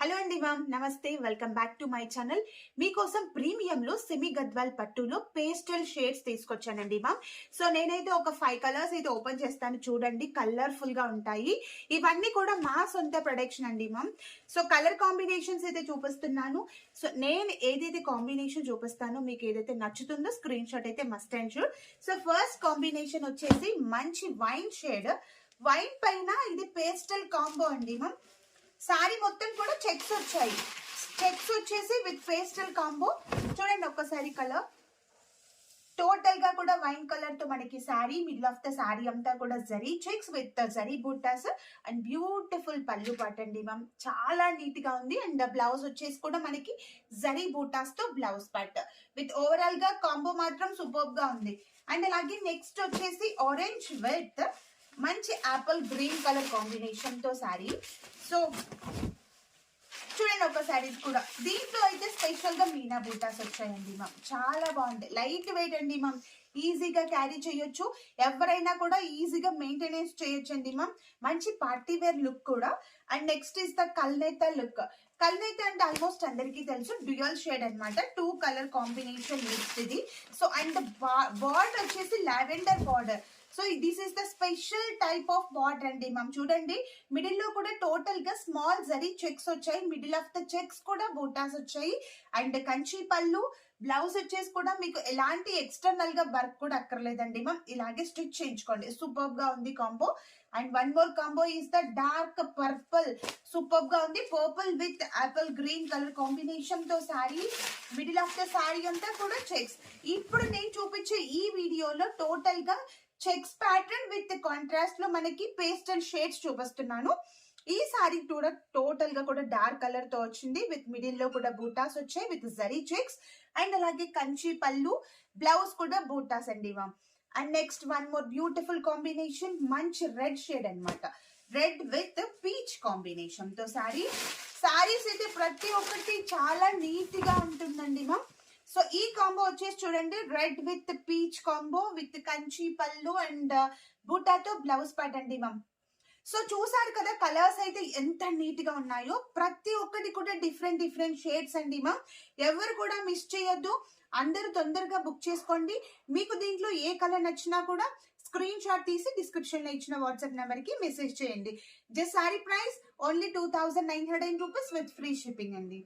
Hello అండి ma'am, నమస్తే. Welcome back to my channel. మీకోసం ప్రీమియంలో సెమీ గద్వాల్ పట్టులో పేస్టల్ షేడ్స్ తీసుకొచ్చానండి మ్యామ్. సో నేనైతే ఒక 5 కలర్స్ అయితే ఓపెన్ చేస్తాను, చూడండి. కలర్ఫుల్ గా ఉంటాయి. ఇవన్నీ కూడా మా సొంత ప్రొడక్షన్ అండి మ్యామ్. సో కలర్ కాంబినేషన్స్ అయితే చూపిస్తున్నాను. సో నేను ఏదైతే కాంబినేషన్ చూపిస్తానో మీకు ఏదైతే నచ్చుతుందో స్క్రీన్ షాట్ అయితే must and sure. So first combination వచ్చేసి మంచి వైన్ షేడ్. వైన్ పైన ఇది పేస్టల్ కాంబో అండి మ్యామ్. సారీ మొత్తం కూడా చెక్స్ వచ్చాయి. చెక్స్ వచ్చేసి విత్ పేస్టల్ కాంబో. చూడండి ఒక్కసారి కలర్. టోటల్ గా కూడా వైన్ కలర్ తో మనకి sorry, middle of the sari అంతా కూడా zari checks with zari buttas and beautiful పళ్ళు పట్టండి మ్యామ్. చాలా నీట్ గా ఉంది. అండ్ బ్లౌజ్ వచ్చేసి కూడా మనకి జరీ బూటాస్ తో బ్లౌజ్ పట్ విత్ ఓవరాల్ గా కాంబో మాత్రం సూపర్ గా ఉంది. అండ్ అలాగే నెక్స్ట్ వచ్చేసి ఆరెంజ్ విత్ మంచి యాపిల్ గ్రీన్ కలర్ కాంబినేషన్ తో సారీ. సో చూడండి ఒక సారీస్ కూడా. దీంట్లో అయితే స్పెషల్ గా మీనా బూటాస్ వచ్చాయండి మ్యామ్. చాలా బాగుంది. లైట్ వెయిట్ అండి మ్యామ్. ఈజీగా క్యారీ చేయొచ్చు. ఎవరైనా కూడా ఈజీగా మెయింటెనెన్స్ చేయొచ్చండి మ్యామ్. మంచి పార్టీ వేర్ లుక్ కూడా. And next is the Kalnetha look. Kalnetha అంటే ఆల్మోస్ట్ అందరికీ తెలుసు, డ్యూయల్ షేడ్ అనమాట. 2 కలర్ కాంబినేషన్ లిస్ట్ ఇది. సో అండ్ బార్డర్ వచ్చేసి lavender border. So this is the special type of border అండి మ్యామ్. చూడండి మిడిల్ లో కూడా టోటల్ గా స్మాల్ జరీ చెక్స్ వచ్చాయి. మిడిల్ ఆఫ్ ద చెక్స్ కూడా బూటాస్ వచ్చాయి. అండ్ కంచి పళ్ళు. బ్లౌజ్ వచ్చేసి కూడా మీకు ఎలాంటి ఎక్స్టర్నల్ గా వర్క్ కూడా అక్కర్లేదండి మ్యామ్. ఇలాగే స్టిచ్ చేయించుకోండి. సూపర్ గా ఉంది combo. And one more combo is the dark purple. Super గా ఉంది. Purple with apple green colour combination తో sari. Middle of the sari అంతా కూడా చెక్స్. ఇప్పుడు నేను చూపించే ఈ వీడియోలో టోటల్ గా చెక్స్ ప్యాటర్న్ విత్ కాంట్రాస్ట్ లో మనకి పేస్టల్ షేడ్స్ చూపిస్తున్నాను. ఈ సారీ కూడా టోటల్ గా కూడా డార్క్ కలర్ తో వచ్చింది. విత్ మిడిల్ లో కూడా బూటాస్ వచ్చాయి విత్ జరీ చెక్స్. అండ్ అలాగే కంచి పళ్ళు. బ్లౌజ్ కూడా బూటాస్ అండి ma'am. And next one more beautiful combination. మంచి రెడ్ షేడ్ అనమాట. రెడ్ విత్ పీచ్ కాంబినేషన్ తో సారీ. సారీస్ అయితే ప్రతి ఒక్కటి చాలా నీట్ గా ఉంటుందండి మ్యామ్. సో ఈ కాంబో వచ్చేసి చూడండి, red with peach combo with Kanchi పళ్ళు అండ్ బూటాతో బ్లౌజ్ పార్ట్ అండి మ్యామ్. సో చూసారు కదా కలర్స్ అయితే ఎంత నీట్ గా ఉన్నాయో. ప్రతి ఒక్కటి కూడా డిఫరెంట్ డిఫరెంట్ షేడ్స్ అండి మ్యామ్. ఎవరు కూడా మిస్ చేయొద్దు. అందరూ తొందరగా బుక్ చేసుకోండి. మీకు దీంట్లో ఏ కలర్ నచ్చినా కూడా స్క్రీన్ షాట్ తీసి డిస్క్రిప్షన్ లో ఇచ్చిన వాట్సాప్ నెంబర్ కి మెసేజ్ చేయండి. Just sorry price only 2900 rupees with free shipping అండి.